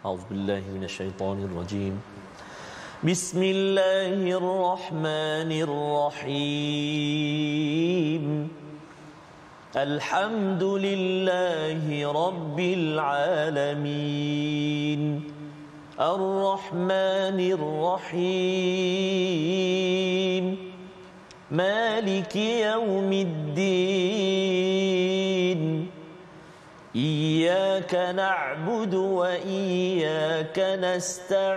أعوذ بالله من الشيطان الرجيم. بسم الله الرحمن الرحيم. الحمد لله رب العالمين. الرحمن الرحيم. مالك يوم الدين. إياك نعبد وإياك نستعين.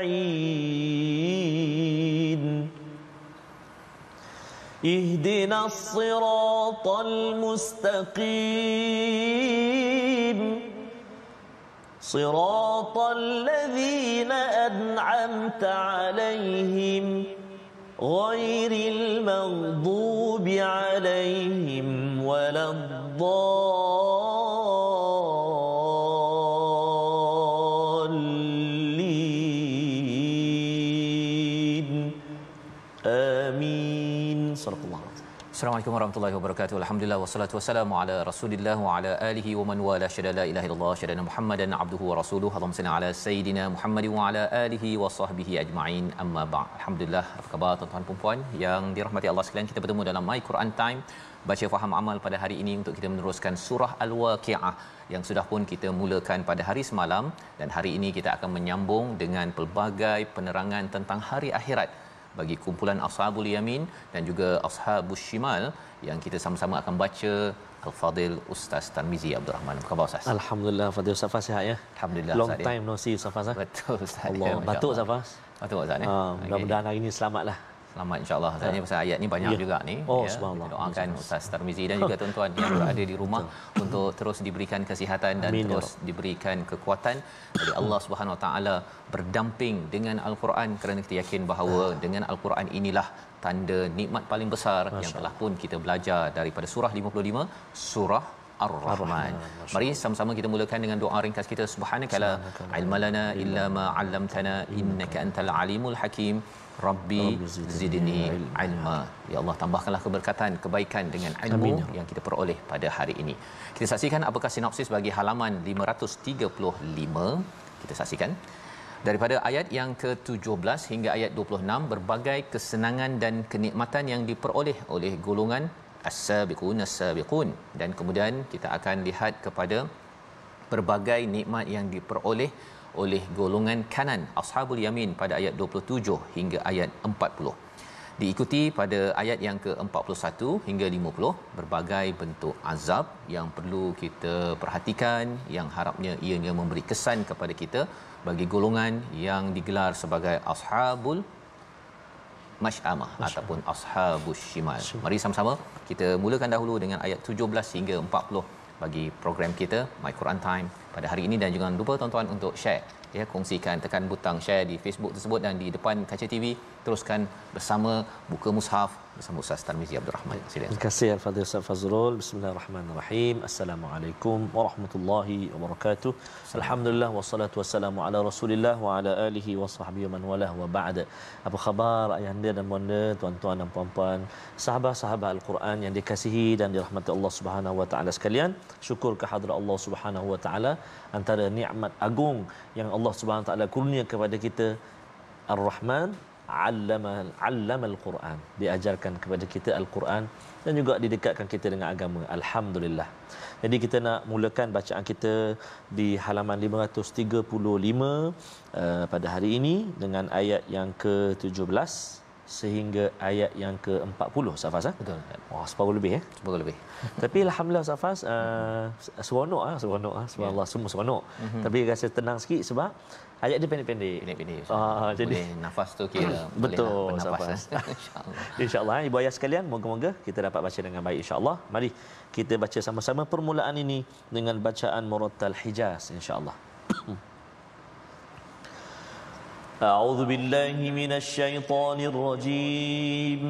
اهدنا الصراط المستقيم. صراط الذين أنعمت عليهم غير المغضوب عليهم ولا الضالين. آمين. صدق الله. Assalamualaikum warahmatullahi wabarakatuh. Alhamdulillah wassalatu wassalamu ala Rasulillah wa ala alihi wa man wala syada la ilaha illallah syada Muhammadan abduhu wa rasuluhu. Allahumma salli ala sayidina Muhammad wa ala alihi wa sahbihi ajma'in. Amma ba'd. Alhamdulillah, apa khabar tuan-tuan dan puan yang dirahmati Allah sekalian? Kita bertemu dalam My Quran Time, baca faham amal pada hari ini untuk kita meneruskan surah Al-Waqiah yang sudah pun kita mulakan pada hari semalam, dan hari ini kita akan menyambung dengan pelbagai penerangan tentang hari akhirat bagi kumpulan Ashabul Yamin dan juga Ashabus Shimal yang kita sama-sama akan baca. Al-Fadil Ustaz Tarmizi Abdul Rahman. Apa khabar Ustaz? Alhamdulillah, Fadil Ustaz Fas sihat ya? Alhamdulillah. Long time no see Ustaz Fas. Betul Ustaz. Allah, batuk Ustaz Fas. Batuk Ustaz ni. Mudah-mudahan hari ini selamatlah. Selamat insya-Allah. Tanya pasal ayat ni banyak juga ni. Subhanallah. Kita doakan Ustaz Tarmizi dan juga tuan-tuan yang berada di rumah untuk terus diberikan kesihatan dan terus diberikan kekuatan dari Allah Subhanahu Wa Taala berdamping dengan Al-Quran, kerana kita yakin bahawa dengan Al-Quran inilah tanda nikmat paling besar yang telah pun kita belajar daripada surah 55, surah Ar-Rahman. Mari sama-sama kita mulakan dengan doa ringkas kita. Subhanakala ilmalana illa ma 'allamtana innaka antal alimul hakim. Rabbi zidni ilma. Ya Allah, tambahkanlah keberkatan, kebaikan dengan ilmu yang kita peroleh pada hari ini. Kita saksikan apakah sinopsis bagi halaman 535. Kita saksikan daripada ayat yang ke-17 hingga ayat 26, berbagai kesenangan dan kenikmatan yang diperoleh oleh golongan as-sabiqun, dan kemudian kita akan lihat kepada berbagai nikmat yang diperoleh oleh golongan kanan Ashabul Yamin pada ayat 27 hingga ayat 40. Diikuti pada ayat yang ke-41 hingga 50 berbagai bentuk azab yang perlu kita perhatikan, yang harapnya ianya memberi kesan kepada kita bagi golongan yang digelar sebagai Ashabul Mash'amah ataupun Ashabus Shimal. Mari sama-sama kita mulakan dahulu dengan ayat 17 hingga 40 bagi program kita My Quran Time pada hari ini. Dan jangan lupa tuan-tuan untuk share, ya, kongsikan, tekan butang share di Facebook tersebut dan di depan kaca TV. Teruskan bersama buka mushaf bersama Ustaz Tarmizi Abdul Rahman. Silakan. Terima kasih Al-Fadhil Ustaz Fazrul. Bismillahirrahmanirrahim. Assalamualaikum warahmatullahi wabarakatuh. Alhamdulillah wassalatu wassalamu ala Rasulillah wa ala alihi wa sahbihi man walah wa ba'd. Apa khabar ayahanda dan bonda, tuan-tuan dan puan-puan, sahabat-sahabat Al-Quran yang dikasihi dan dirahmati Allah Subhanahu wa taala sekalian. Syukur kehadrat Allah Subhanahu wa taala, antara nikmat agung yang Allah Subhanahu wa taala kurnia kepada kita, Ar-Rahman, allama al-Quran, diajarkan kepada kita Al-Quran dan juga didekatkan kita dengan agama. Alhamdulillah. Jadi kita nak mulakan bacaan kita di halaman 535 pada hari ini dengan ayat yang ke-17 sehingga ayat yang ke-40. Safas, betul. Wah, separuh lebih separuh lebih. Tapi alhamdulillah Safas, seronok subhanallah, semua seronok. Tapi rasa tenang sikit sebab ayat dia pendek-pendek. Jadi nafas tu kira betul bernafas. InsyaAllah ibu ayah sekalian, moga-moga kita dapat baca dengan baik insyaAllah. Mari kita baca sama-sama permulaan ini dengan bacaan Murattal Hijaz insyaAllah. A'udzu billahi minasy syaithanir rajim.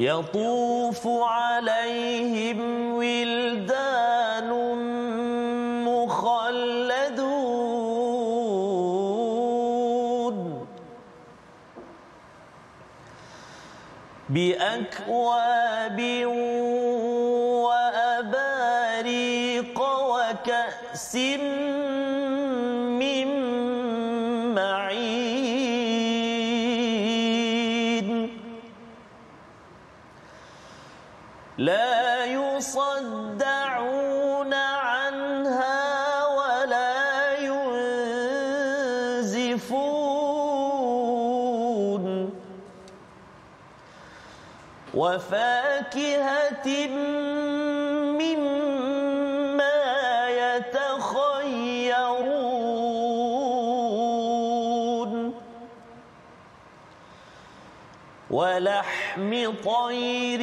Yatufu 'alaihim wildanun mukhalladun bi akwabin wa abariq wa وكأس من معين لا يصدعون عنها ولا ينزفون وفاكهة مما يتخيرون ولحم طير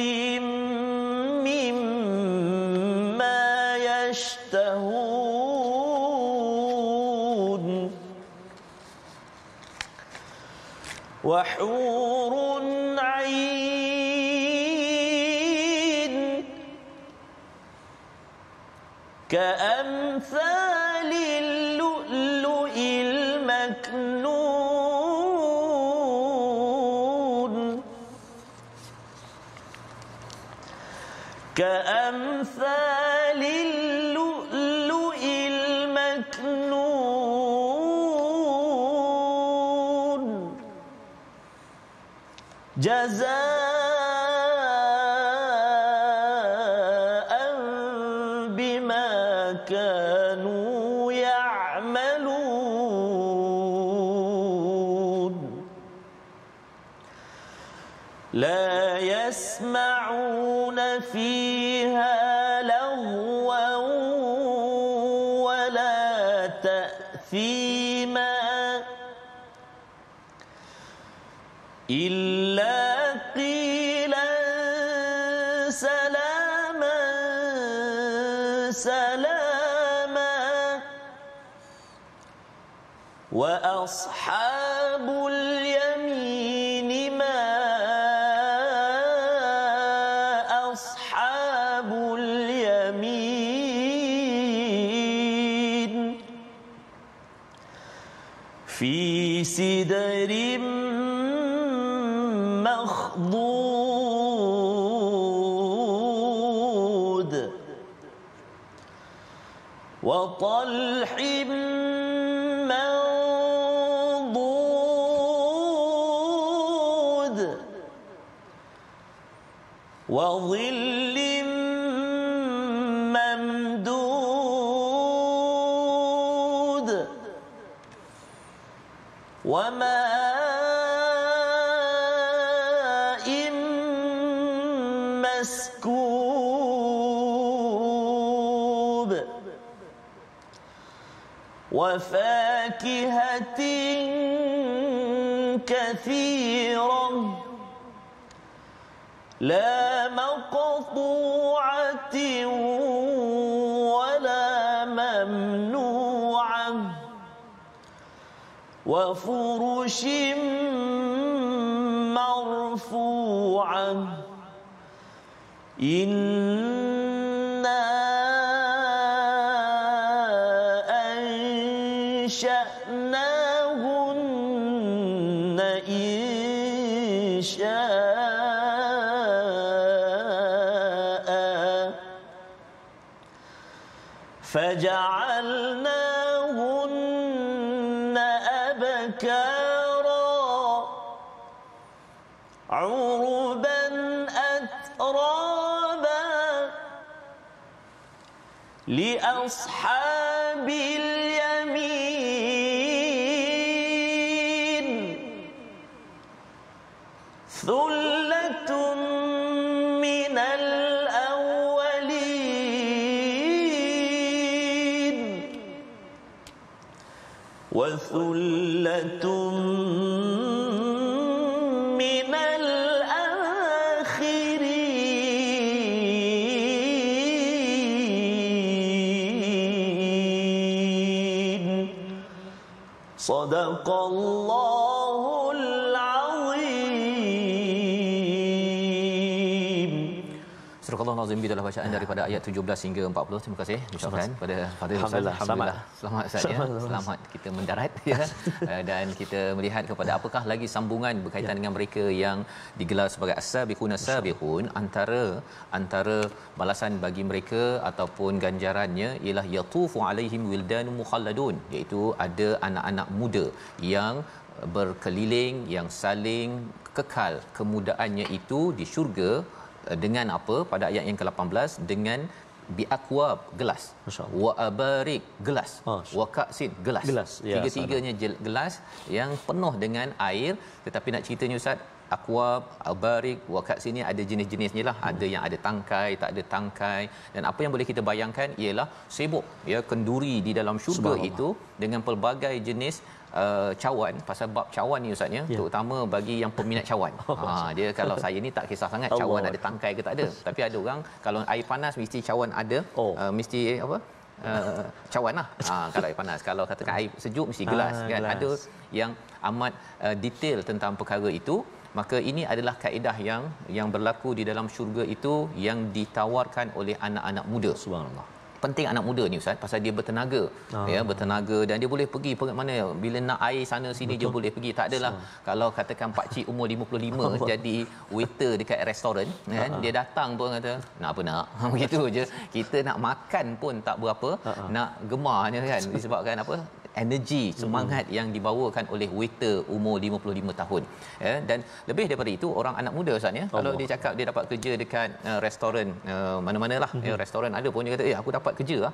مما يشتهون وحور عين كأمثال اللؤلؤ المكنون كأمثال اللؤلؤ المكنون جزاء بما كانوا يعملون لا يسمعون فيها لغوا ولا تأثيما إلا قيلا سلاما سلاما وأصحاب اليمين ما أصحاب اليمين في سدر مخضود وطلح منضود وظل ممدود وماء مسكوب وفاكهة كثيرة لا مقطوعة ولا ممنوعة وفرش مرفوعة إنا أنشأناهن إنشاء فجعلناهن أبكارا عربا أترابا لأصحاب اليمين ثلة من الأولين وثلة من الآخرين صدق الله العظيم. Surah azim dalam bacaan daripada ayat 17 hingga 40. Terima kasih ucapkan kepada Fadil Ustaz. Alhamdulillah. Selamat Ustaz ya. Selamat kita mendarat ya. Dan kita melihat kepada apakah lagi sambungan berkaitan dengan mereka yang digelar sebagai as-sabiqun as-sabiqun, antara balasan bagi mereka ataupun ganjarannya ialah yatufu alaihim wildanun mukhalladun, iaitu ada anak-anak muda yang berkeliling yang saling kekal kemudaannya itu di syurga dengan apa pada ayat yang ke-18 dengan biaqwab gelas wa abarik gelas wa ka'sin gelas ya, tiga-tiganya gelas yang penuh dengan air. Tetapi nak ceritanya Ustaz, akwab, abarik, waqat sini ada jenis-jenisnya lah. Ada yang ada tangkai, tak ada tangkai. Dan apa yang boleh kita bayangkan ialah sibuk ya kenduri di dalam syurga itu dengan pelbagai jenis cawan. Pasal bab cawan ni Ustaz ya, terutama bagi yang peminat cawan. Dia kalau saya ni tak kisah sangat cawan ada tangkai ke tak ada. Tapi ada orang kalau air panas mesti cawan ada, mesti apa? Cawan lah. Kalau air panas, kalau katakan air sejuk mesti gelas kan. Gelas. Ada yang amat detail tentang perkara itu. Maka ini adalah kaedah yang berlaku di dalam syurga itu yang ditawarkan oleh anak-anak muda. Subhanallah. Penting anak muda ni Ustaz pasal dia bertenaga. Ya, bertenaga dan dia boleh pergi mana bila nak air sana sini. Betul. Dia boleh pergi. Tak adalah kalau katakan pak cik umur 55 jadi waiter dekat restoran kan, dia datang pun kata nak apa nak. Begitu je. Kita nak makan pun tak berapa nak gemarnya kan, disebabkan apa? Energi, semangat yang dibawakan oleh waiter umur 55 tahun ya. Dan lebih daripada itu orang anak muda Ustaz ya, kalau dia cakap dia dapat kerja dekat restoran mana-manalah ya, restoran ada pun dia kata aku dapat kerja lah.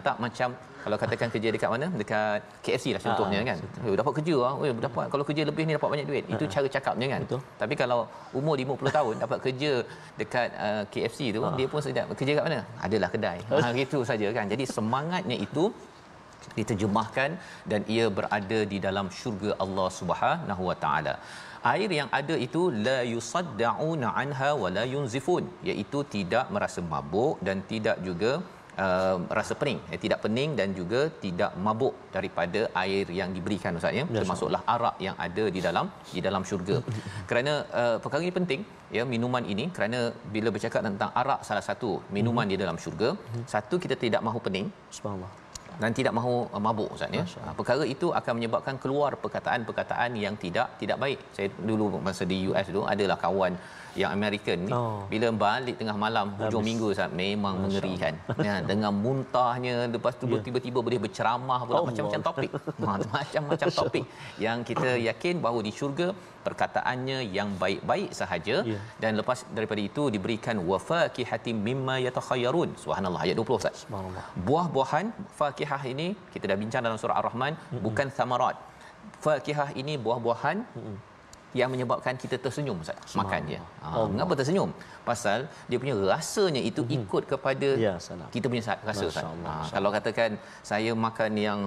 Tak macam kalau katakan kerja dekat mana, dekat KFC lah contohnya kan, dapat kerja lah, dapat kalau kerja lebih ni dapat banyak duit. Itu cara cakapnya kan. Betul. Tapi kalau umur 50 tahun dapat kerja dekat KFC tu, dia pun sedap kerja kat mana, adalah kedai gitu saja kan. Jadi semangatnya itu diterjemahkan dan ia berada di dalam syurga Allah Subhanahu Wa Taala. Air yang ada itu la yusaddauna anha wa la yunzifun, iaitu tidak merasa mabuk dan tidak juga rasa pening, tidak pening dan juga tidak mabuk daripada air yang diberikan Ustaz ya. Termasuklah arak yang ada di dalam syurga. Kerana perkara ini penting ya, minuman ini, kerana bila bercakap tentang arak, salah satu minuman di dalam syurga, satu kita tidak mahu pening, subhanallah, dan tidak mahu mabuk Ustaz ya. Perkara itu akan menyebabkan keluar perkataan-perkataan yang tidak baik. Saya dulu masa di US dulu adalah kawan yang American ni, bila balik tengah malam hujung minggu Ustaz, memang mengerikan ya, dengan muntahnya, lepas tu tiba-tiba boleh berceramah pula macam-macam topik. Macam-macam topik yang kita yakin bahawa di syurga perkataannya yang baik-baik sahaja. Dan lepas daripada itu diberikan wafaqihatim mimma yatakhayyarun. Subhanallah, ayat 20 Ustaz. Subhanallah. Buah-buahan, fakihah ini kita dah bincang dalam surah Ar-Rahman, bukan samarat. Fakihah ini buah-buahan yang menyebabkan kita tersenyum Ustaz makan dia. Mengapa tersenyum? Pasal dia punya rasanya itu ikut kepada kita punya rasa Ustaz. Kalau katakan saya makan yang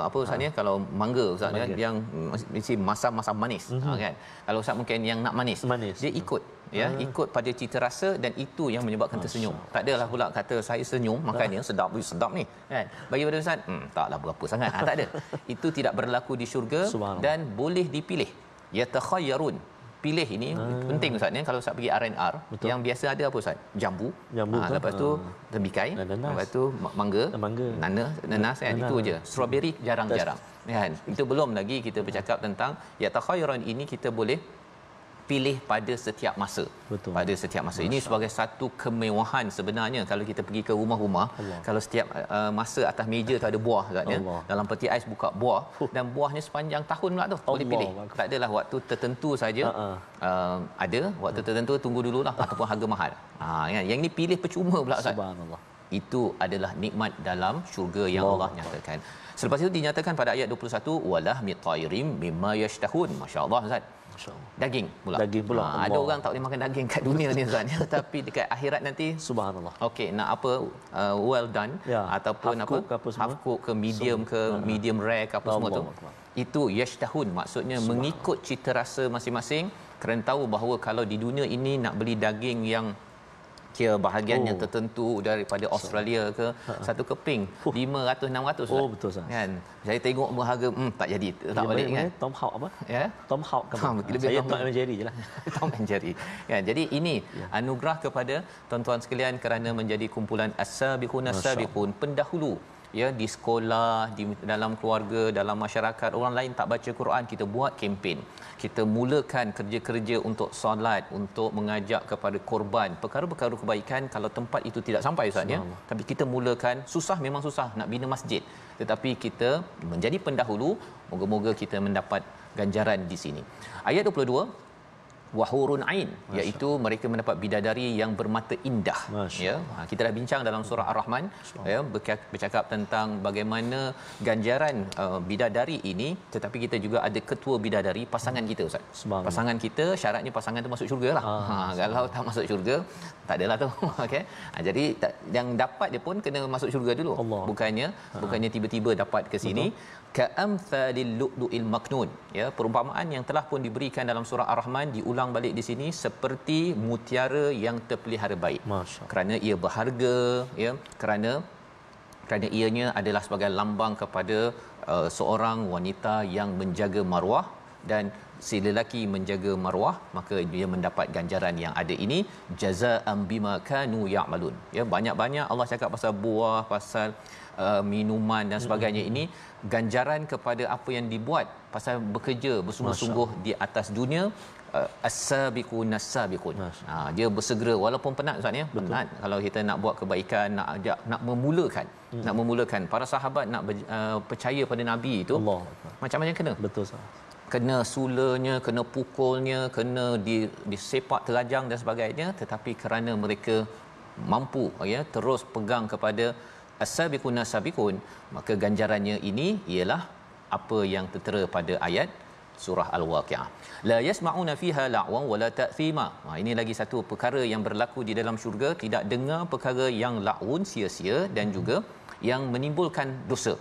apa Ustaz ni, kalau mangga Ustaz ya, yang mesti masam-masam manis kan. Kalau Ustaz mungkin yang nak manis. Dia ikut ya, ikut pada cita rasa dan itu yang menyebabkan tersenyum. Tak adalah pula kata saya senyum makannya sedap ni kan. Bagi pada Ustaz taklah berapa sangat. Tak ada. Itu tidak berlaku di syurga dan boleh dipilih. Yatakhayyarun, pilih ini penting Ustaz ni. Kalau Ustaz pergi R&R, yang biasa ada apa Ustaz? Jambu lepas tu tembikai, lepas tu mangga, nanas kan. Itu je. Strawberry jarang-jarang kan. Itu belum lagi kita bercakap tentang yatakhayyarun ini kita boleh pilih pada setiap masa. Betul. Pada setiap masa. Ini sebagai satu kemewahan sebenarnya kalau kita pergi ke rumah-rumah. Kalau setiap masa atas meja tu ada buah katnya. Dalam peti ais buka buah dan buahnya sepanjang tahun pula tu boleh pilih. Tak adalah waktu tertentu saja. Ada waktu tertentu tunggu dululah ataupun harga mahal. Kan. Yang ni pilih percuma pula Ustaz. Subhanallah. Itu adalah nikmat dalam syurga yang Allah nyatakan. Selepas itu dinyatakan pada ayat 21 walah mitairim mimma yashtahun. Masya-Allah Ustaz. Daging pula. Ada orang tak boleh makan daging kat dunia ni Ustaz ya, tapi dekat akhirat nanti subhanallah. Okey, nak apa well done ataupun half cook ke medium ke medium rare ke apa semua tu. Itu yashtahun, maksudnya mengikut cita rasa masing-masing, kerana tahu bahawa kalau di dunia ini nak beli daging yang kira bahagian yang tertentu daripada Australia ke satu keping 500 600 Oh betul sah. kan. Saya tengok harga tak jadi tak balik kan. Tom Hawk apa? Ya. Tom Hawk ke? Saya Tom and Jerry je lah. Tom and Jerry. Ya, jadi ini anugerah kepada tuan-tuan sekalian kerana menjadi kumpulan as-sabiqun as-sabiqun, pendahulu ya, di sekolah, di dalam keluarga, dalam masyarakat. Orang lain tak baca Quran, kita buat kempen, kita mulakan kerja-kerja untuk solat, untuk mengajak kepada korban, perkara-perkara kebaikan. Kalau tempat itu tidak sampai Ustaz ya, tapi kita mulakan. Susah, memang susah nak bina masjid, tetapi kita menjadi pendahulu. Moga-moga kita mendapat ganjaran di sini. Ayat 22, wahurun ain, iaitu mereka mendapat bidadari yang bermata indah. Ya, kita dah bincang dalam surah Ar-Rahman ya, bercakap tentang bagaimana ganjaran bidadari ini, tetapi kita juga ada ketua bidadari, pasangan kita Ustaz. Pasangan kita, syaratnya pasangan tu masuk syurga lah. Kalau tak masuk syurga tak adalah tu. Okey. Jadi yang dapat dia pun kena masuk syurga dulu. Bukannya tiba-tiba dapat ke sini. Ka'amthalil lu'lu'il maknun, ya, perumpamaan yang telah pun diberikan dalam surah Ar-Rahman diulang balik di sini, seperti mutiara yang terpelihara baik. Kerana ia berharga, ya, kerana ianya adalah sebagai lambang kepada seorang wanita yang menjaga maruah, dan si lelaki menjaga maruah, maka dia mendapat ganjaran yang ada ini, jazaa'an bima kanu ya'malun. Ya, banyak-banyak Allah cakap pasal buah, pasal minuman dan sebagainya. Ini ganjaran kepada apa yang dibuat pasal bekerja bersungguh-sungguh di atas dunia. As-sabiqun as-sabiqun. Dia bersegera walaupun penat Ustaz ya. Penat kalau kita nak buat kebaikan, nak memulakan para sahabat nak percaya pada nabi itu, macam-macam kena. Betul Ustaz. Kena sulanya, kena pukulnya, kena disepak terajang dan sebagainya, tetapi kerana mereka mampu ya terus pegang kepada as-sabiqun as-sabiqun, maka ganjarannya ini ialah apa yang tertera pada ayat surah Al-Waqiah. La yasma'una fiha la'wan wala ta'thima. Ini lagi satu perkara yang berlaku di dalam syurga, tidak dengar perkara yang la'un, sia-sia, dan juga yang menimbulkan dosa.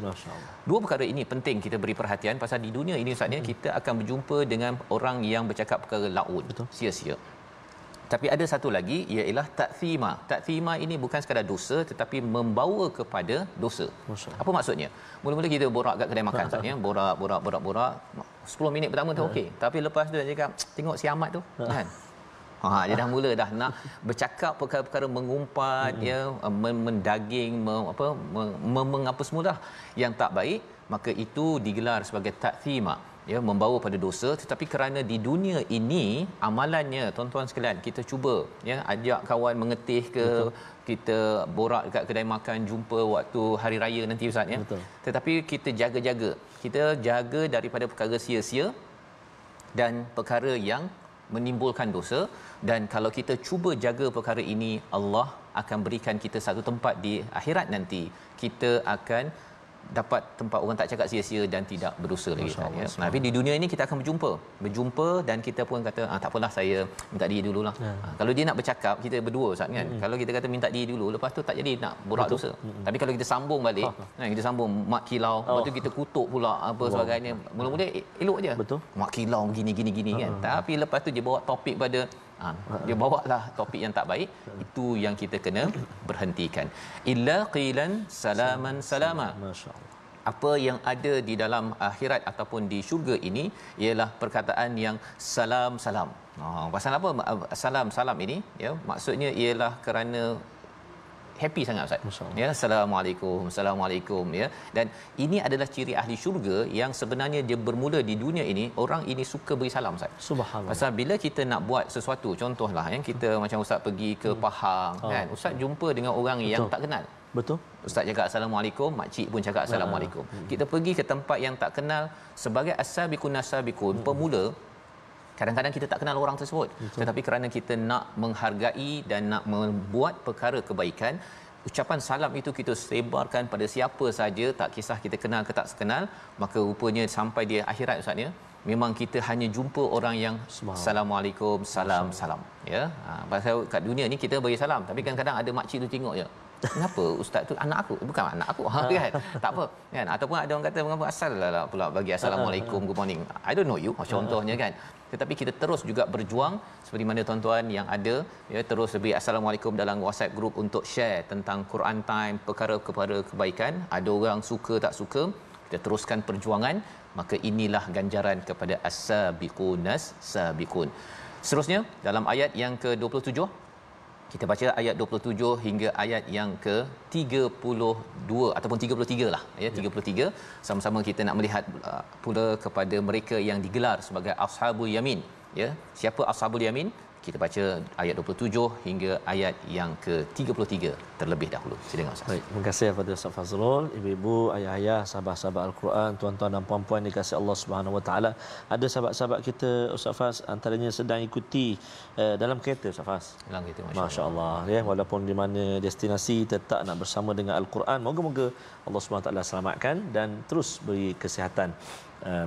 Dua perkara ini penting kita beri perhatian, pasal di dunia ini Ustaz ya, kita akan berjumpa dengan orang yang bercakap perkara la'un, sia-sia. Tapi ada satu lagi, ialah ta'thima. Ta'thima ini bukan sekadar dosa, tetapi membawa kepada dosa. Apa maksudnya? Mula-mula kita borak kat kedai makan Ustaz ya, borak 10 minit pertama tu okey, tapi lepas tu dia cakap tengok si Ahmad tu kan. Dia dah mula dah nak bercakap perkara-perkara mengumpat ya, mendaging, mengapa semula yang tak baik, maka itu digelar sebagai ta'thima, ya, membawa pada dosa. Tetapi kerana di dunia ini amalannya tuan-tuan sekalian, kita cuba ya ajak kawan mengetih ke, kita borak dekat kedai makan, jumpa waktu hari raya nanti Ustaz ya. Tetapi kita jaga daripada perkara sia-sia dan perkara yang menimbulkan dosa. Dan kalau kita cuba jaga perkara ini, Allah akan berikan kita satu tempat di akhirat nanti, kita akan dapat tempat orang tak cakap sia-sia dan tidak berdosa lagi ya. Tapi di dunia ini kita akan berjumpa dan kita pun kata tak apalah, saya minta diri dululah. Kalau dia nak bercakap kita berdua Ustaz kan. Kalau kita kata minta diri dulu, lepas tu tak jadi nak borak dosa. Tapi kalau kita sambung balik, kita sambung mak kilau, lepas tu kita kutuk pula apa sebagainya. Mula-mula elok je. Mak kilau gini kan. Tapi lepas tu dia bawa topik pada dia bawalah topik yang tak baik, itu yang kita kena berhentikan. Illa qilan salaman salama. Apa yang ada di dalam akhirat ataupun di syurga ini ialah perkataan yang salam. Pasal apa salam ini ya, maksudnya ialah kerana happy sangat Ustaz ya, assalamualaikum ya. Dan ini adalah ciri ahli syurga yang sebenarnya dia bermula di dunia ini, orang ini suka beri salam Ustaz. Subhanallah. Pasal bila kita nak buat sesuatu, contohlah yang kita macam Ustaz pergi ke Pahang kan, Ustaz jumpa dengan orang yang tak kenal. Ustaz cakap assalamualaikum, makcik pun cakap assalamualaikum. Kita pergi ke tempat yang tak kenal, sebagai as-sabiqun as-sabiqun, pemula, kadang-kadang kita tak kenal orang tersebut. Tetapi kerana kita nak menghargai dan nak membuat perkara kebaikan, ucapan salam itu kita sebarkan pada siapa saja, tak kisah kita kenal ke tak kenal. Maka rupanya sampai di akhirat Ustaz ya, memang kita hanya jumpa orang yang assalamualaikum, salam ya. Pasal kat dunia ni kita bagi salam, tapi kadang-kadang ada makcik tu tengok je, kenapa ustaz tu anak aku? Bukan anak aku. Kan? Tak apa. Kan? Ataupun ada orang kata mengapa asal lah pula bagi assalamualaikum, good morning. I don't know you. Contohnya kan. Tetapi kita terus juga berjuang seperti mana tuan-tuan yang ada ya, terus lebih assalamualaikum dalam WhatsApp group untuk share tentang Quran Time, perkara-perkara kebaikan. Ada orang suka tak suka, kita teruskan perjuangan, maka inilah ganjaran kepada as-sabiqunas sabiqun. Seterusnya dalam ayat yang ke-27 kita baca ayat 27 hingga ayat yang ke-32 ataupun 33 lah ya, 33. Sama-sama kita nak melihat pula kepada mereka yang digelar sebagai ashabul yamin ya. Siapa ashabul yamin? Kita baca ayat 27 hingga ayat yang ke-33 terlebih dahulu. Silakan Ustaz. Baik, terima kasih kepada Ustaz Fazrul, ibu-ibu, ayah-ayah, sahabat-sahabat Al-Quran, tuan-tuan dan puan-puan dikasihi Allah Subhanahu Wa Taala. Ada sahabat-sahabat kita Ustaz Faz antaranya sedang ikuti dalam kereta Ustaz Faz. Dalam kereta, masya-Allah ya, walaupun di mana destinasi tetap nak bersama dengan Al-Quran. Moga-moga Allah Subhanahu Wa Taala selamatkan dan terus beri kesihatan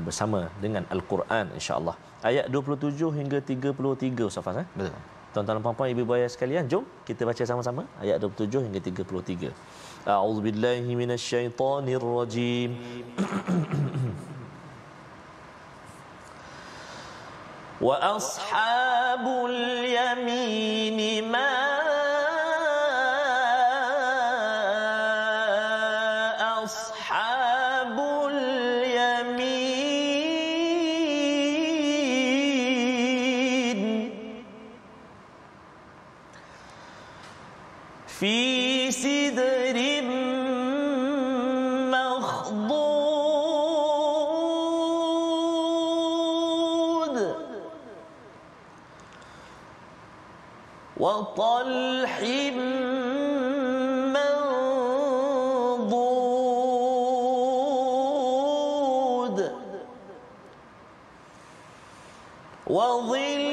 bersama dengan Al-Quran insya-Allah. Ayat 27 hingga 33 Ustaz Faz. Betul. Tuan-tuan dan puan-puan, ibu-ibu ayah sekalian, jom kita baca sama-sama ayat 27 hingga 33. A'udzubillahi minasyaitonirrajim. Wa ashabul yamin ma في سدر مخضود وطلح منضود وظل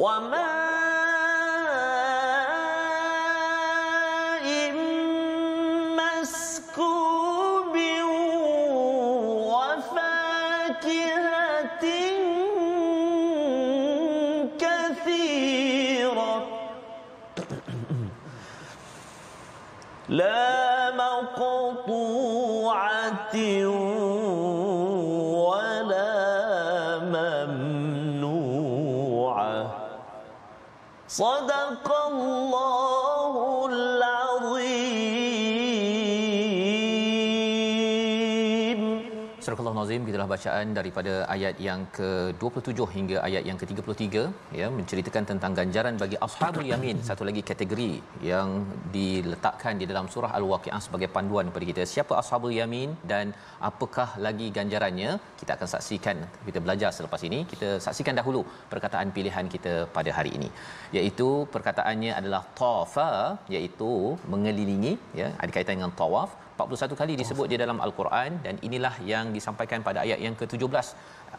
وماء مسكوب وفاكهة كثيرة لا مقطوعة صدق الله العظيم. Surah Al-Nazim, gitulah bacaan daripada ayat yang ke-27 hingga ayat yang ke-33 ya, menceritakan tentang ganjaran bagi ashabul yamin, satu lagi kategori yang diletakkan di dalam surah Al-Waqiah sebagai panduan kepada kita. Siapa ashabul yamin dan apakah lagi ganjarannya? Kita akan saksikan, kita belajar selepas ini. Kita saksikan dahulu perkataan pilihan kita pada hari ini, iaitu perkataannya adalah tafa, iaitu mengelilingi ya, ada kaitan dengan tawaf. 41 kali disebut di dalam Al-Quran, dan inilah yang disampaikan pada ayat yang ke-17.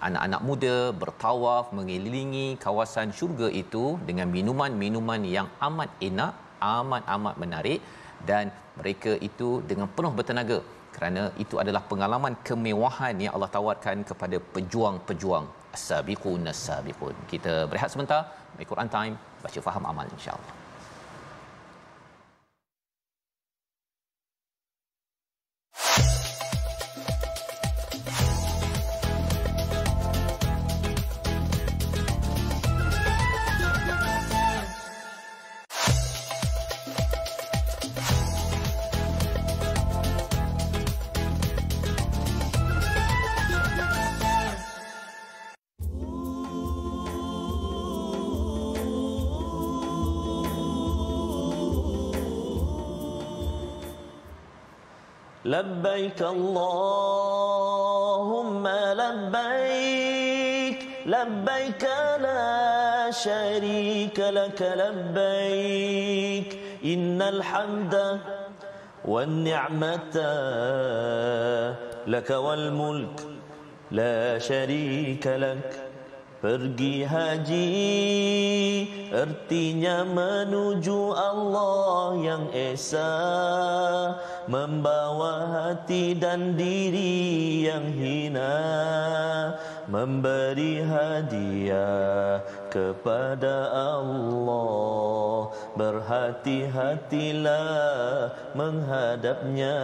Anak-anak muda bertawaf mengelilingi kawasan syurga itu dengan minuman-minuman yang amat enak, amat menarik, dan mereka itu dengan penuh bertenaga kerana itu adalah pengalaman kemewahan yang Allah tawarkan kepada pejuang-pejuang as-sabiqun as-sabiqun. Kita berehat sebentar, Al-Quran Time, baca faham amal insya-Allah. لبيك اللهم لبيك لبيك لا شريك لك لبيك إن الحمد والنعمة لك والملك لا شريك لك pergi haji ertinya menuju Allah yang esa, membawa hati dan diri yang hina, memberi hadiah kepada Allah, berhati-hatilah menghadapnya.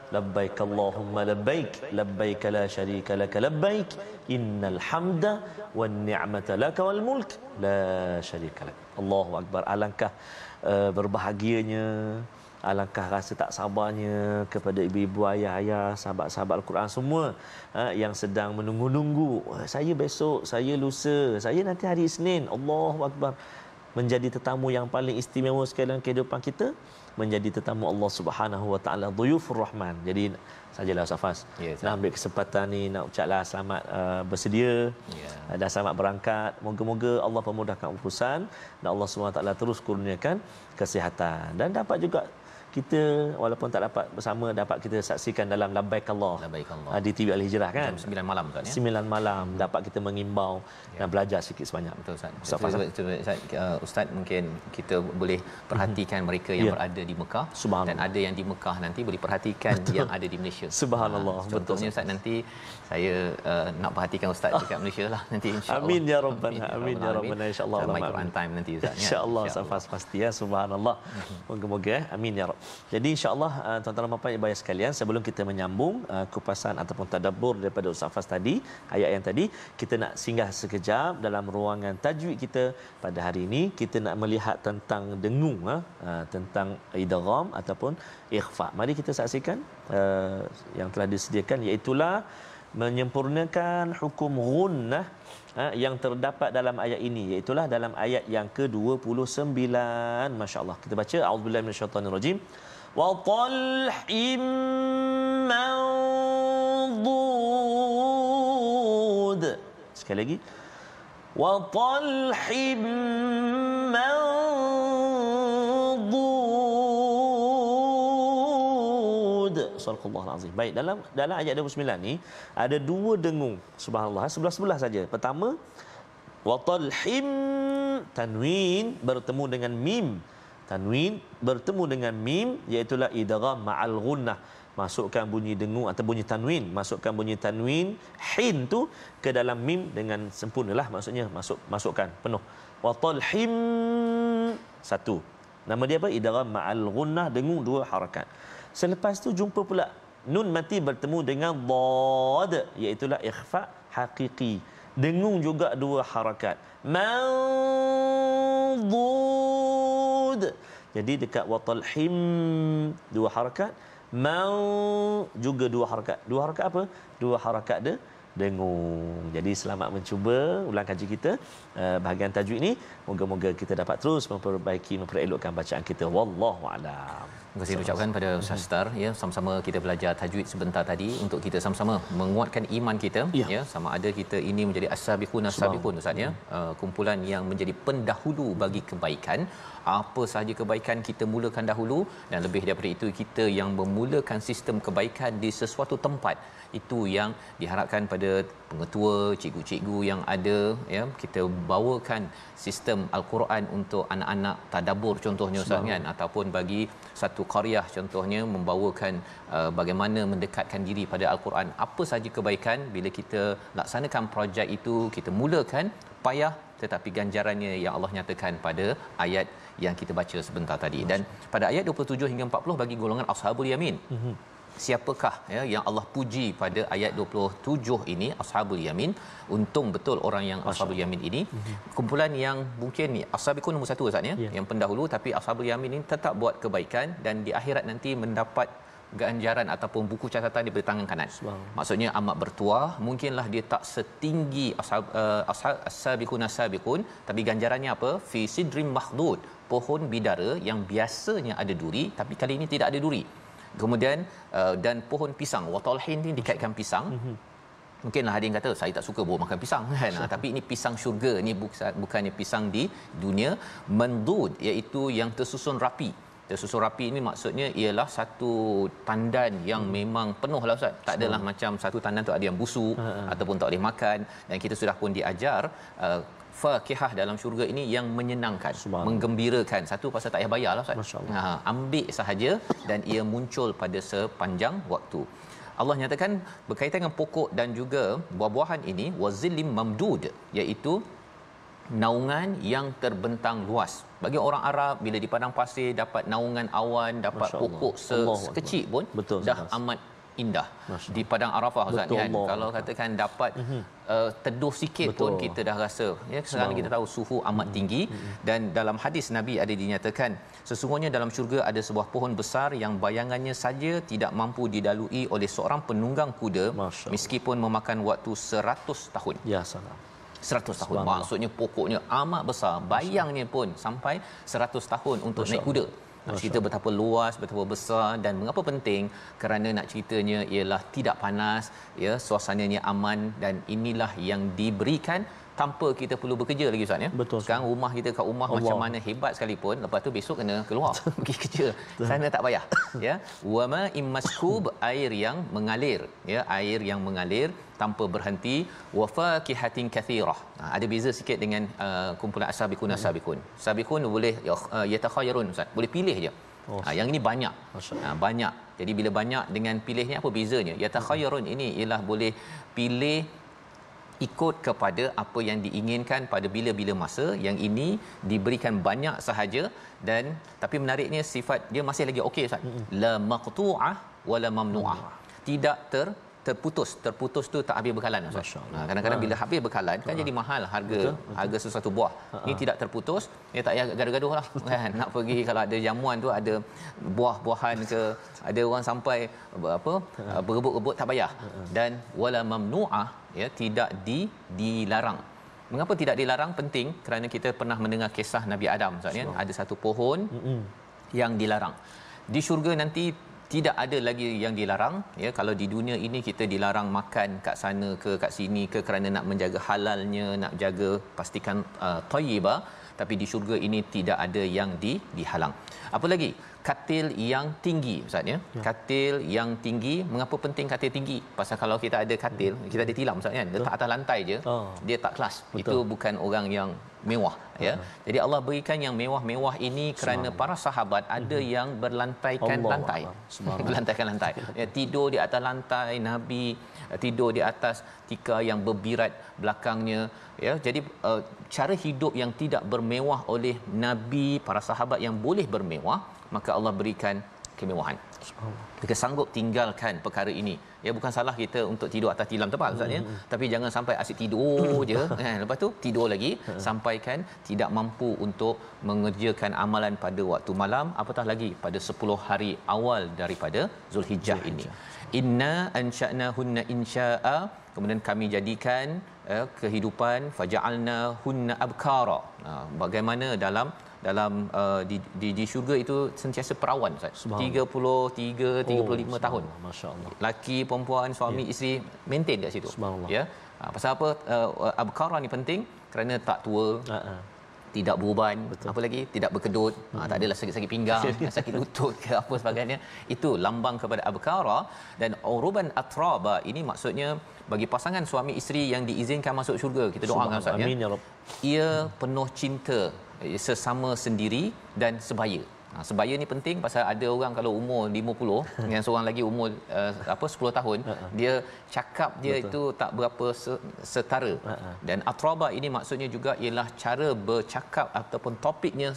Labbaik Allahumma labbaik, labbaik la syarika laka labbaik, innal hamda wan ni'mata laka wal mulk la syarika lak. Allahu akbar. Alangkah berbahagianya, alangkah rasa tak sabarnya kepada ibu-ibu, ayah-ayah, sahabat-sahabat Al-Quran semua yang sedang menunggu-nunggu, saya besok, saya lusa, saya nanti hari Isnin. Allahu akbar. Menjadi tetamu yang paling istimewa sekali dalam kehidupan kita, menjadi tetamu Allah Subhanahu wa taala, dhuyufur rahman. Jadi sajalah Ustaz Fas, nak ambil kesempatan ni nak ucaplah selamat bersedia dan selamat berangkat. Moga-moga Allah pemudahkan urusan dan Allah Subhanahu wa taala terus kurniakan kesihatan, dan dapat juga kita walaupun tak dapat bersama, dapat kita saksikan dalam Labbaik Allah di TV Al-Hijrah kan, jam 9 malam kan ya. 9 malam dapat kita mengimbau dan belajar sikit sebanyak. Betul Ustaz. Ustaz mungkin kita boleh perhatikan mereka yang berada di Mekah, dan ada yang di Mekah nanti boleh perhatikan yang ada di Malaysia. Subhanallah. Contohnya Ustaz, nanti saya nak perhatikan Ustaz dekat Malaysia lah nanti, insya-Allah. Amin ya rabbana, amin ya rabbana, insya-Allah. My Quran time nanti Ustaz ya. Insya-Allah Ustaz pasti ya. Subhanallah. Moga-moga amin ya rabb. Jadi insya-Allah tuan-tuan dan puan-puan ibu ayah sekalian, sebelum kita menyambung kupasan ataupun tadabbur daripada Ustaz Fas tadi, ayat yang tadi, kita nak singgah sekejap dalam ruangan tajwid kita pada hari ini. Kita nak melihat tentang dengung, tentang idgham ataupun ikhfa. Mari kita saksikan yang telah disediakan, iaitu menyempurnakan hukum ghunnah yang terdapat dalam ayat ini, iaitu dalam ayat yang ke-29. Masya-Allah. Kita baca auzubillahi minasyaitanir rajim. Wa talhim manḍud. Sekali lagi. Wa talhim manḍud. Subhanallahul azim. Baik, dalam ayat 29 ni ada dua dengung. Subhanallah, sebelah-sebelah saja. Pertama, wa talhim, tanwin bertemu dengan mim. Tanwin bertemu dengan mim, iaitu idgham ma'al ghunnah. Masukkan bunyi dengung atau bunyi tanwin, masukkan bunyi tanwin hin tu ke dalam mim dengan sempurnalah, maksudnya masukkan penuh. Wa talhim, satu. Nama dia apa? Idgham ma'al ghunnah, dengung dua harakat. Selepas tu jumpa pula nun mati bertemu dengan dhad, iaitu ikhfa hakiki. Dengung juga dua harakat. Manḍud. Jadi dekat wa talhim dua harakat, juga dua harakat. Dua harakat apa? Dua harakat dengung. Jadi selamat mencuba ulang kaji kita bahagian tajwid ini. Moga-moga kita dapat terus memperbaiki, memperelokkan bacaan kita. Wallahu a'lam. Terima kasih ucapkan pada Ustaz Star ya, sama-sama kita belajar tajwid sebentar tadi untuk kita sama-sama menguatkan iman kita ya, sama ada kita ini menjadi as-sabiqun Ustaz ya, kumpulan yang menjadi pendahulu bagi kebaikan. Apa sahaja kebaikan kita mulakan dahulu, dan lebih daripada itu kita yang memulakan sistem kebaikan di sesuatu tempat. Itu yang diharapkan pada pengetua, cikgu-cikgu yang ada ya, kita bawakan sistem Al-Quran untuk anak-anak tadabbur contohnya Ustaz kan, ataupun bagi satu qaryah contohnya membawakan bagaimana mendekatkan diri pada Al-Quran. Apa sahaja kebaikan bila kita laksanakan projek itu, kita mulakan, payah tetapi ganjarannya yang Allah nyatakan pada ayat yang kita baca sebentar tadi. Dan pada ayat 27 hingga 40 bagi golongan ashabul yamin, siapakah ya yang Allah puji pada ayat 27 ini? Ashabul yamin. Untung betul orang yang ashabul yamin ini, kumpulan yang mungkin ni ashabiqun nombor 1 Ustaz ya, yang pendahulu, tapi ashabul yamin ini tetap buat kebaikan dan di akhirat nanti mendapat ganjaran ataupun buku catatan daripada tangan kanan. Maksudnya amat bertuah, mungkinlah dia tak setinggi as-sabiqun as-sabiqun, tapi ganjarannya apa? Fi sidrim makhdud, pohon bidara yang biasanya ada duri tapi kali ini tidak ada duri. Kemudian dan pohon pisang, watalhin ni dikaitkan pisang. Mungkinlah ada yang kata saya tak suka makan pisang kan, tapi ini pisang syurga, ni bukannya pisang di dunia. Mandud iaitu yang tersusun rapi. Tersusun rapi ini maksudnya ialah satu tandan yang memang penuh lah Ustaz. Tak adalah macam satu tandan tu ada yang busuk ataupun tak boleh makan, dan kita sudah pun diajar fakihah dalam syurga ini yang menyenangkan, menggembirakan. Satu pasal tak payah bayar lah Ustaz. Ambil sahaja dan ia muncul pada sepanjang waktu. Allah nyatakan berkaitan dengan pokok dan juga buah-buahan ini wazillim mamdud, iaitu naungan yang terbentang luas. Bagi orang Arab, bila di padang pasir dapat naungan awan, dapat pokok sekecil pun dah amat indah. Di padang Arafah Ustaz kan, kalau katakan dapat teduh sikit pun kita dah rasa ya. Sekarang kita tahu suhu amat tinggi, dan dalam hadis Nabi ada dinyatakan sesungguhnya dalam syurga ada sebuah pohon besar yang bayangannya saja tidak mampu dilalui oleh seorang penunggang kuda meskipun memakan waktu 100 tahun. Ya salam. 100 tahun. Maksudnya pokoknya amat besar, bayangnya pun sampai 100 tahun untuk naik kuda. Nak cerita betapa luas, betapa besar, dan mengapa penting? Kerana nak ceritanya ialah tidak panas, ya, suasananya aman, dan inilah yang diberikan tanpa kita perlu bekerja lagi Ustaz ya. Betul. Sekarang rumah kita kat rumah macam mana hebat sekalipun, lepas tu besok kena keluar pergi kerja. Sana tak payah ya. Wama immaskub, air yang mengalir ya, air yang mengalir tanpa berhenti. Wa fakihatin kathirah. Ada beza sikit dengan kumpulan as-sabiqun as-sabiqun. Sabiqun boleh yatakhayyarun Ustaz, boleh pilih je. Yang ini banyak. Banyak. Jadi bila banyak dengan pilih ni apa bezanya? Yatakhayyarun ini ialah boleh pilih ikut kepada apa yang diinginkan pada bila-bila masa. Yang ini diberikan banyak sahaja, dan tapi menariknya sifat dia masih lagi okey Ustaz. La maqtu'ah wala mamnu'ah. Tidak terputus tu tak habis bekalan Ustaz. Kadang-kadang bila habis bekalan kan jadi mahal harga sesuatu buah. Ini tidak terputus, dia tak payah gaduh-gaduh lah kan. Nak pergi kalau ada jamuan tu ada buah-buahan ke, ada orang sampai berebut-rebut tak payah. Dan wala mamnu'ah ya, tidak dilarang. Mengapa tidak dilarang? Penting kerana kita pernah mendengar kisah Nabi Adam Ustaz ya. Ada satu pohon yang dilarang. Di syurga nanti tidak ada lagi yang dilarang ya. Kalau di dunia ini kita dilarang makan kat sana ke kat sini ke kerana nak menjaga halalnya, nak jaga pastikan thayyibah, tapi di syurga ini tidak ada yang dihalang. Apa lagi? Katil yang tinggi Ustaz ya. Katil yang tinggi. Mengapa penting katil tinggi? Pasal kalau kita ada katil, kita ada tilam Ustaz kan, letak atas lantai je, dia tak kelas. Itu bukan orang yang mewah ya. Jadi Allah berikan yang mewah-mewah ini kerana para sahabat ada yang berlantaikan lantai. Berlantaikan lantai. Ya, tidur di atas lantai, Nabi tidur di atas tikar yang berbirat belakangnya ya. Jadi cara hidup yang tidak bermewah oleh Nabi, para sahabat yang boleh bermewah, maka Allah berikan kemewahan. Kita sanggup tinggalkan perkara ini. Ya, bukan salah kita untuk tidur atas tilam tempat Ustaz ya. Tapi jangan sampai asyik tidur je kan. Lepas tu tidur lagi, sampaikan tidak mampu untuk mengerjakan amalan pada waktu malam, apatah lagi pada 10 hari awal daripada Zulhijjah ini. Inna ansha'nahunna insya'a, kemudian kami jadikan kehidupan faja'alna hunna abkara. Bagaimana dalam di syurga itu sentiasa perawan Ustaz. 33 35 tahun. Masya-Allah. Laki perempuan suami isteri maintain kat situ. Ya. Pasal apa abkara ni penting? Kerana tak tua. Tidak beruban. Apa lagi? Tidak berkedut. Tak adalah sakit-sakit pinggang, sakit lutut ke apa sebagainya. Itu lambang kepada abkara. Dan uruban atraba ini maksudnya bagi pasangan suami isteri yang diizinkan masuk syurga. Kita doakan Ustaz ya. Amin ya Rabb. Ia penuh cinta sesama sendiri dan sebaya. Sebaya ni penting pasal ada orang kalau umur 50 yang seorang lagi umur 10 tahun, dia cakap dia itu tak berapa setara. Dan atraba ini maksudnya juga ialah cara bercakap ataupun topiknya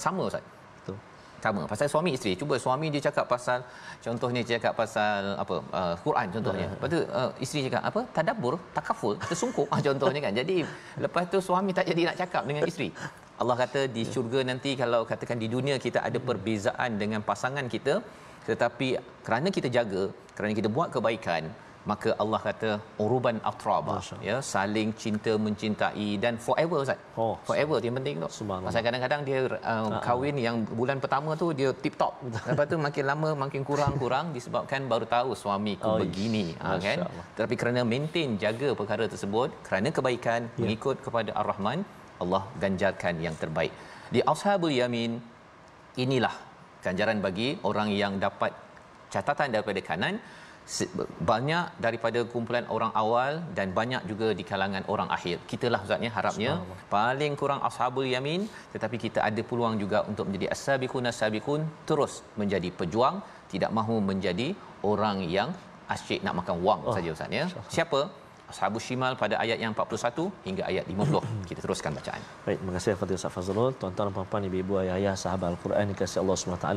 sama Ustaz. Sama pasal suami isteri. Cuba suami dia cakap pasal, contohnya dia cakap pasal Quran contohnya. Lepas tu isteri cakap apa? Tadabbur, takaful, tersungkur contohnya kan. Jadi lepas tu suami tak jadi nak cakap dengan isteri. Allah kata di syurga nanti, kalau katakan di dunia kita ada perbezaan dengan pasangan kita, tetapi kerana kita jaga, kerana kita buat kebaikan, maka Allah kata uruban atraba ya, saling cinta mencintai dan forever Ustaz. Forever tu yang penting tu. Pasal kadang-kadang dia kahwin yang bulan pertama tu dia tip top. Lepas tu makin lama makin kurang disebabkan baru tahu suamiku begini kan. Tapi kerana maintain jaga perkara tersebut, kerana kebaikan mengikut kepada Ar-Rahman, Allah ganjarkan yang terbaik. Di Ashabul Yamin inilah ganjaran bagi orang yang dapat catatan daripada kanan banyak daripada kumpulan orang awal dan banyak juga di kalangan orang akhir. Kitalah ustaz ya, harapnya paling kurang ashabul yamin, tetapi kita ada peluang juga untuk menjadi as-sabiqun as-sabiqun, terus menjadi pejuang, tidak mahu menjadi orang yang asyik nak makan wang saja ustaz ya. Siapa? Ashabus Shimal pada ayat yang 41 hingga ayat 50. Kita teruskan bacaan. Baik, terima kasih Fadil Ustaz Fazrul. Tuan-tuan dan puan-puan, ibu-ibu, ayah-ayah, sahabat Al-Quran dikasihi Allah SWT,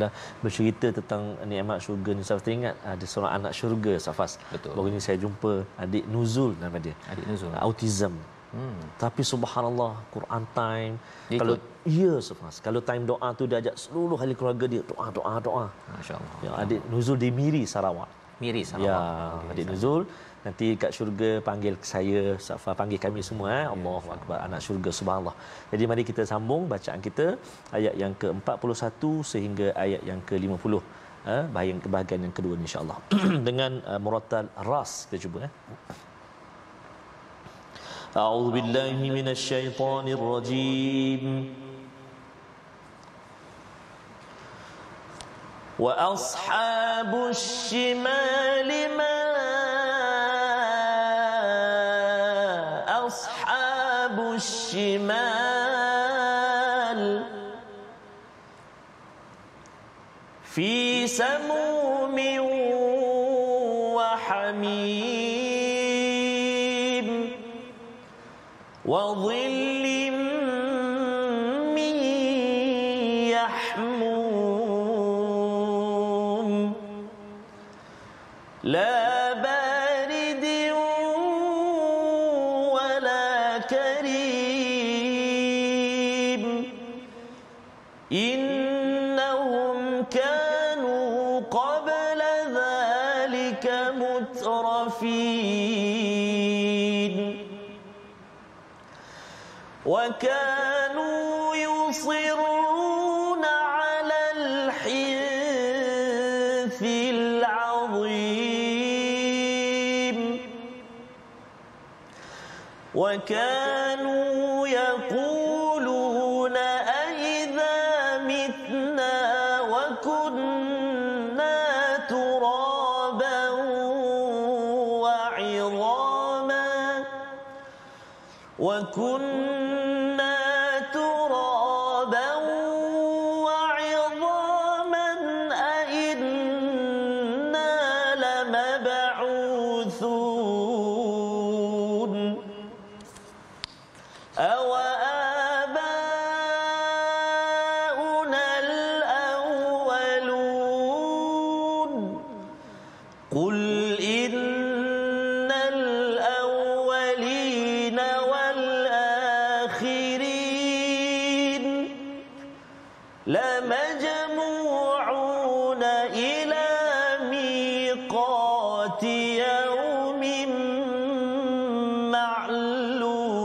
bercerita tentang nikmat syurga ni. Saya teringat ada seorang anak syurga, Safas. Betul. Baru ni saya jumpa adik Nuzul nama dia. Adik Nuzul. Autism. Tapi subhanallah, Quran time. Dia kalau ikut? ya Safas, kalau time doa tu dia ajak seluruh ahli keluarga dia doa. Masya-Allah. Ya, adik Nuzul di Miri, Sarawak. Miri Sarawak. Ya, adik Nuzul nanti kat syurga panggil saya, Safa panggil kami semua. Allahu akbar, anak syurga, subhanallah. Jadi mari kita sambung bacaan kita ayat yang ke-41 sehingga ayat yang ke-50. Bahagian yang kedua insya-Allah. Dengan murattal ras kita cuba A'udzu billahi minasyaitonir rajim. Wa ashabus shimali ma الشمال في سموم وحميم وظل من يحموم لا بارد ولا كريم إنهم كانوا قبل ذلك مترفين وكانوا يصرون على الحنث العظيم وكانوا يقولون أئذا متنا وكنا ترابا وعظاما أئنا لمبعوثون أوآباؤنا الأولون قل إن الأولين والآخرين لمجموعون إلى ميقات يوم معلوم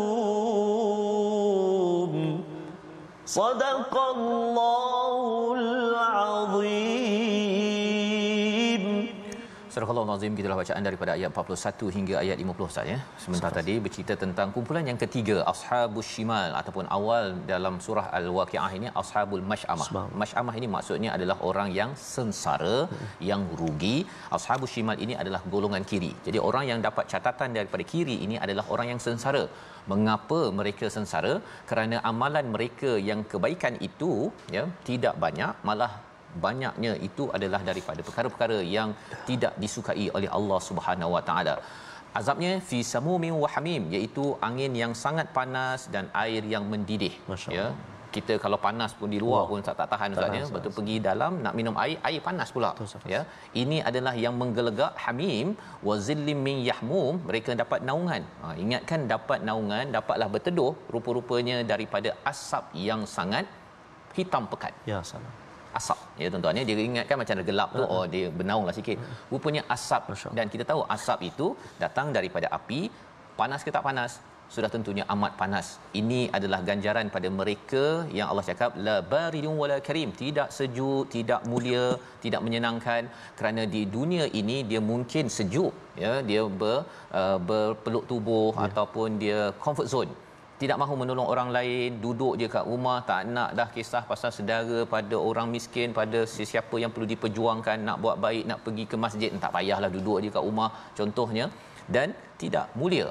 صدق الله العظيم. Surah Al-Azim, gitulah bacaan daripada ayat 41 hingga ayat 50 Ustaz ya. Sebentar tadi bercerita tentang kumpulan yang ketiga, Ashabus Shimal, ataupun awal dalam surah Al-Waqiah ini Ashabul Mash'amah. Mash'amah ini maksudnya adalah orang yang sengsara, yang rugi. Ashabus Shimal ini adalah golongan kiri. Jadi orang yang dapat catatan daripada kiri ini adalah orang yang sengsara. Mengapa mereka sengsara? Kerana amalan mereka yang kebaikan itu ya tidak banyak, malah banyaknya itu adalah daripada perkara-perkara yang tidak disukai oleh Allah Subhanahu Wa Taala. Azabnya fi samumin wa hamim, iaitu angin yang sangat panas dan air yang mendidih. Ya, kita kalau panas pun di luar pun tak tahan Ustaz ya, betul pergi dalam nak minum air panas pula. Ya, ini adalah yang menggelegak. Hamim wa zillim min yahmum, mereka dapat naungan. Ingatkan, dapat naungan, dapatlah berteduh, rupa-rupanya daripada asap yang sangat hitam pekat. Ya salam. Asap ya tuan-tuan ya, dia ingatkan macam ada gelap tu, oh dia bernaunglah sikit, rupanya asap. Dan kita tahu asap itu datang daripada api. Panas ke tak panas? Sudah tentunya amat panas. Ini adalah ganjaran pada mereka yang Allah cakap la baridun wala karim, tidak sejuk, tidak mulia, tidak menyenangkan. Kerana di dunia ini dia mungkin sejuk ya, dia berpeluk tubuh ataupun dia comfort zone. tidak mahu menolong orang lain, duduk je kat rumah, tak nak dah kisah pasal saudara, pada orang miskin, pada sesiapa yang perlu diperjuangkan, nak buat baik, nak pergi ke masjid, tak payahlah, duduk je kat rumah contohnya, dan tidak mulia.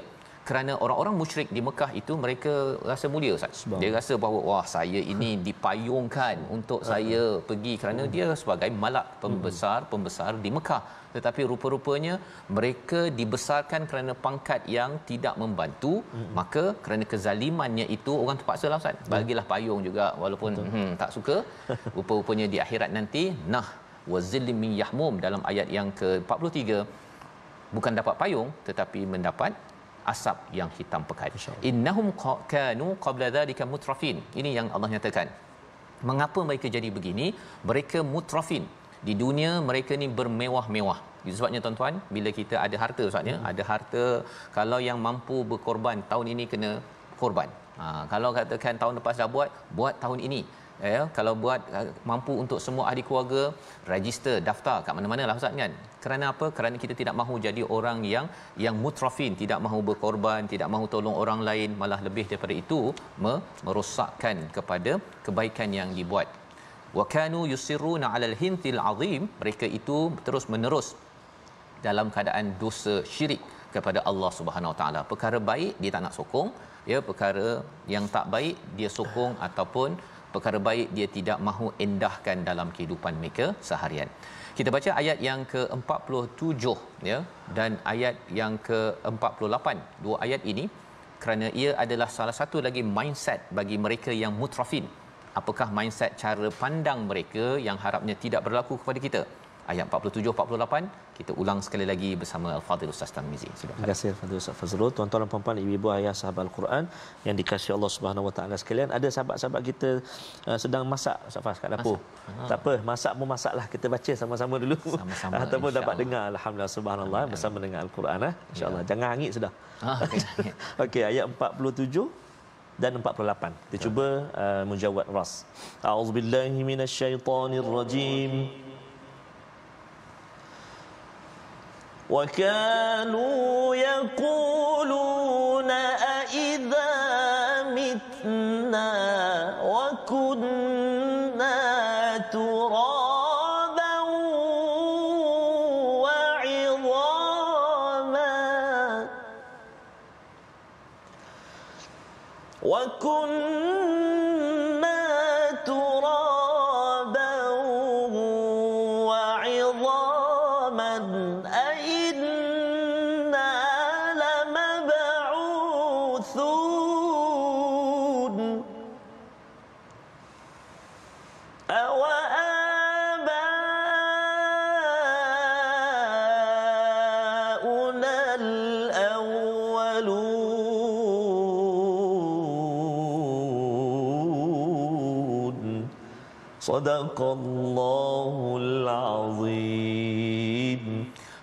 Kerana orang-orang musyrik di Mekah itu mereka rasa mulia, Ustaz. Dia rasa bahawa wah, saya ini dipayungkan untuk saya pergi, kerana dia sebagai malak pembesar di Mekah. Tetapi rupa-rupanya mereka dibesarkan kerana pangkat yang tidak membantu, maka kerana kezalimannya itu orang terpaksa lah, Ustaz, bagilah payung juga walaupun tak suka. Rupa-rupanya di akhirat nanti nah wazillim min yahmum, dalam ayat yang ke-43, bukan dapat payung tetapi mendapat asap yang hitam pekat. Innahum kanu qabla dhalika mutrafin. Ini yang Allah nyatakan. Mengapa mereka jadi begini? Mereka mutrafin. Di dunia mereka ni bermewah-mewah. Itu sebabnya tuan-tuan, bila kita ada harta, Ustaznya, ada harta, kalau yang mampu berkorban tahun ini kena korban. Kalau katakan tahun lepas dah buat tahun ini. Ya, kalau buat mampu untuk semua ahli keluarga, register, daftar kat mana-mana lah, Ustaz, kan. Kerana apa? Kerana kita tidak mahu jadi orang yang mutrafin, tidak mahu berkorban, tidak mahu tolong orang lain, malah lebih daripada itu merosakkan kepada kebaikan yang dibuat. Wa kanu yusirruna 'alal hintil 'azim, mereka itu terus menerus dalam keadaan dosa syirik kepada Allah Subhanahu Wa Taala. Perkara baik dia tak nak sokong, ya, perkara yang tak baik dia sokong, ataupun perkara baik dia tidak mahu endahkan dalam kehidupan mereka seharian. Kita baca ayat yang ke-47, ya, dan ayat yang ke-48. Dua ayat ini kerana ia adalah salah satu lagi mindset bagi mereka yang mutrafin. Apakah mindset, cara pandang mereka yang harapnya tidak berlaku kepada kita? Ayat 47 48 kita ulang sekali lagi bersama Al-Fadhil Ustaz Tarmizi. Terima kasih Al-Fadhil Ustaz Fazrul. Tuan-tuan dan puan-puan, ibu-ibu, ayah sahabat Al-Quran yang dikasihi Allah Subhanahu Wa Taala sekalian, ada sahabat-sahabat kita sedang masak, Ustaz Faz, kat dapur. Tak apa, masak pun masaklah, kita baca sama-sama dulu. Sama-sama, ataupun dapat dengar, alhamdulillah, subhanallah, bersama dengan Al-Quran, insya-Allah. Jangan hangit sudah. Okey, ayat 47 dan 48. Kita cuba mujawwad ras. A'udzubillahi minasyaitonirrajim. Wa kanu yaquluna a'idza mitna wa kunna turaban wa 'idhaman wa kunna turaban wa 'idhaman أئنا لمبعوثون أو آباؤنا الأولون صدق الله العظيم.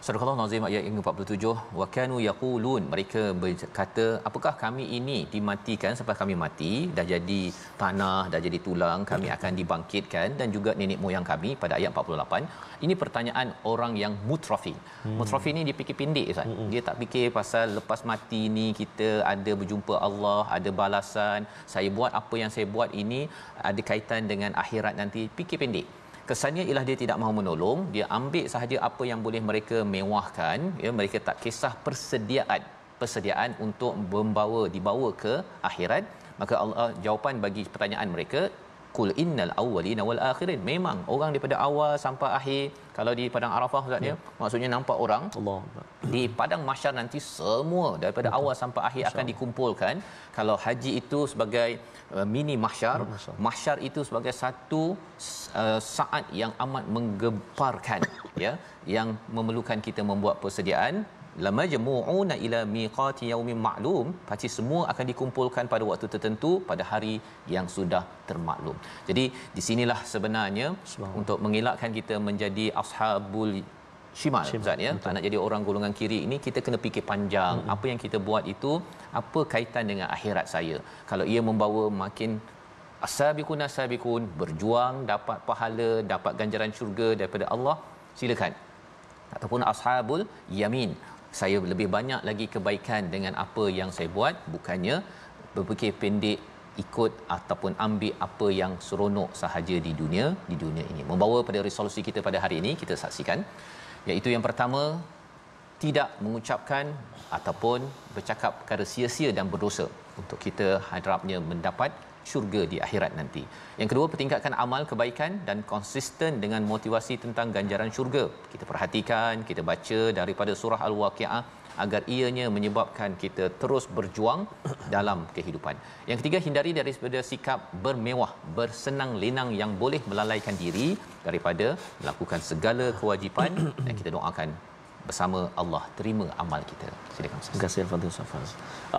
Surah Al-Nazim ayat yang ke-47, wa kanu yaqulun, mereka berkata, apakah kami ini dimatikan sampai kami mati, dah jadi tanah, dah jadi tulang, kami akan dibangkitkan, dan juga nenek moyang kami, pada ayat 48. Ini pertanyaan orang yang mutrafin. Mutrafin ni dia fikir pendek, Ustaz. Dia tak fikir pasal lepas mati ni kita ada berjumpa Allah, ada balasan, saya buat apa yang saya buat ini ada kaitan dengan akhirat nanti, fikir pendek. Kesannya ialah dia tidak mahu menolong, dia ambil sahaja apa yang boleh mereka mewahkan, ya, mereka tak kisah persediaan untuk dibawa ke akhirat. Maka Allah jawapan bagi pertanyaan mereka, qul innal awwalina wal akhirin. Memang orang daripada awal sampai akhir, kalau di padang Arafah, Ustaz, ya, maksudnya nampak orang Allah di padang mahsyar nanti, semua daripada awal sampai akhir akan dikumpulkan. Kalau haji itu sebagai mini mahsyar, mahsyar itu sebagai satu saat yang amat menggemparkan, ya, yang memerlukan kita membuat persediaan. Lamajmu'una ila miqati yaumin ma'lum, pasti semua akan dikumpulkan pada waktu tertentu, pada hari yang sudah termaklum. Jadi di sinilah sebenarnya untuk mengelakkan kita menjadi ashabul shimal, Ustaz, ya, tak nak jadi orang golongan kiri ini, kita kena fikir panjang. Apa yang kita buat itu, apa kaitan dengan akhirat saya? Kalau ia membawa makin as-sabiqun as-sabiqun, berjuang dapat pahala, dapat ganjaran syurga daripada Allah, silakan. Ataupun ashabul yamin, saya lebih banyak lagi kebaikan dengan apa yang saya buat, bukannya berfikir pendek, ikut ataupun ambil apa yang seronok sahaja di dunia ini. Membawa pada resolusi kita pada hari ini, kita saksikan, iaitu yang pertama, tidak mengucapkan ataupun bercakap perkara sia-sia dan berdosa untuk kita harapnya mendapat syurga di akhirat nanti. Yang kedua, pertingkatkan amal kebaikan dan konsisten dengan motivasi tentang ganjaran syurga. Kita perhatikan, kita baca daripada surah Al-Waqiah agar ianya menyebabkan kita terus berjuang dalam kehidupan. Yang ketiga, hindari daripada sikap bermewah, bersenang lenang yang boleh melalaikan diri daripada melakukan segala kewajipan, dan kita doakan bersama Allah terima amal kita. Silakan Ustaz. Terima kasih Al-Fadhil Safaz.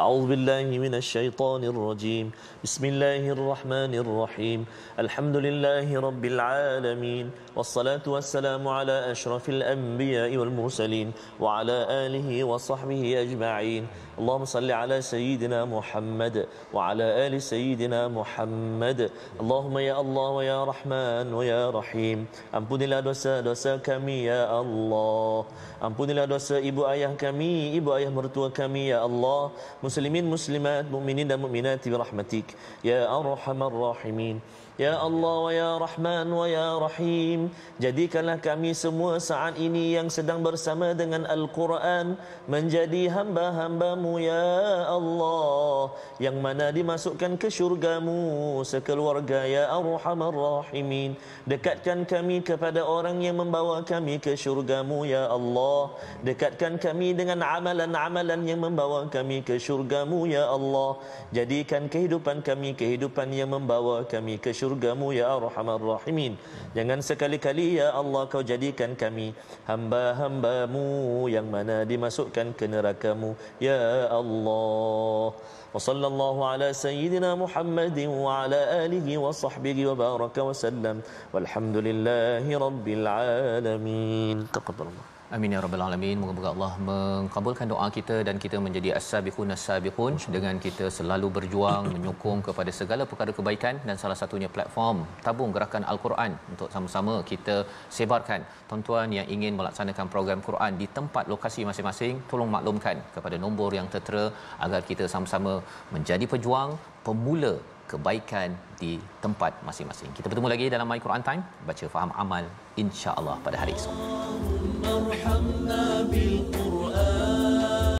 A'udzubillahi minasyaitonir rajim. Bismillahirrahmanirrahim. Alhamdulillahirabbil alamin. Wassalatu wassalamu ala asyrafil anbiya'i wal mursalin wa ala alihi wa sahbihi ajma'in. Allahumma salli ala sayyidina Muhammad wa ala ali sayyidina Muhammad. Allahumma ya Allah wa ya Rahman wa ya Rahim. Ampunilah dosa-dosa kami ya Allah. Ampunilah dosa ibu ayah kami, ibu ayah mertua kami ya Allah. Muslimin muslimat, mukminin dan mukminat bi rahmatik ya arhamar rahimin. Ya Allah wa ya Rahman wa ya Rahim, jadikanlah kami semua saat ini yang sedang bersama dengan Al-Quran menjadi hamba-hamba-Mu ya Allah, yang mana dimasukkan ke syurga-Mu sekeluarga ya Arhamar Rahimin. Dekatkan kami kepada orang yang membawa kami ke syurga-Mu ya Allah. Dekatkan kami dengan amalan-amalan yang membawa kami ke syurga-Mu ya Allah. Jadikan kehidupan kami kehidupan yang membawa kami ke syurga-Mu ya Arhamar Rahimin. Jangan sekali-kali ya Allah kau jadikan kami hamba-hamba-Mu yang mana dimasukkan ke neraka-Mu ya Allah. Wa sallallahu ala sayyidina Muhammadin wa ala alihi wa sahbihi wa baraka wa sallam. Walhamdulillahi rabbil alamin. Taqabbalallah. Amin ya rabbal alamin. Moga-moga Allah mengabulkan doa kita dan kita menjadi as-sabiqun as-sabiqun dengan kita selalu berjuang menyokong kepada segala perkara kebaikan, dan salah satunya platform tabung gerakan Al-Quran untuk sama-sama kita sebarkan. Tuan-tuan yang ingin melaksanakan program Quran di tempat lokasi masing-masing, tolong maklumkan kepada nombor yang tertera agar kita sama-sama menjadi pejuang pemula kebaikan di tempat masing-masing. Kita bertemu lagi dalam My Quran Time, baca faham amal insya-Allah pada hari esok.